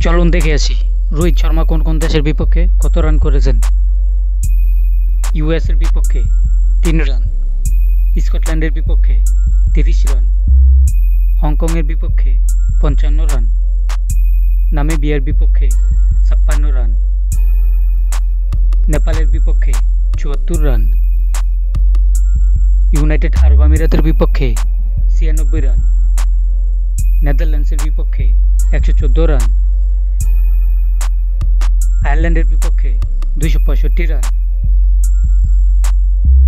চলুন দেখে আসি রোহিত শর্মা কোন কোন দেশের বিপক্ষে কত রান করেছেন। ইউএস এর বিপক্ষে 3 রান, স্কটল্যান্ডের বিপক্ষে 30 রান, হংকংয়ের বিপক্ষে 55 রান, নামিবিয়ার বিপক্ষে 56 রান, নেপালের বিপক্ষে 74 রান, ইউনাইটেড আরব আমিরাতের বিপক্ষে 96 রান, নেদারল্যান্ডসের বিপক্ষে 114 রান, আয়ারল্যান্ডের বিপক্ষে 265 রান,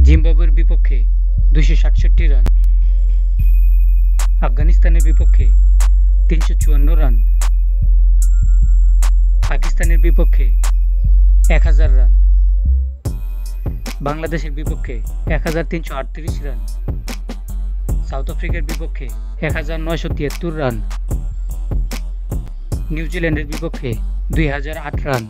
জিম্বাবুয়ের বিপক্ষে 267 রান, আফগানিস্তানের বিপক্ষে 354 রান, পাকিস্তানের বিপক্ষে 1000 রান, বাংলাদেশের বিপক্ষে 1338 রান, সাউথ আফ্রিকার বিপক্ষে 1973 রান, নিউজিল্যান্ডের বিপক্ষে 2008 রান।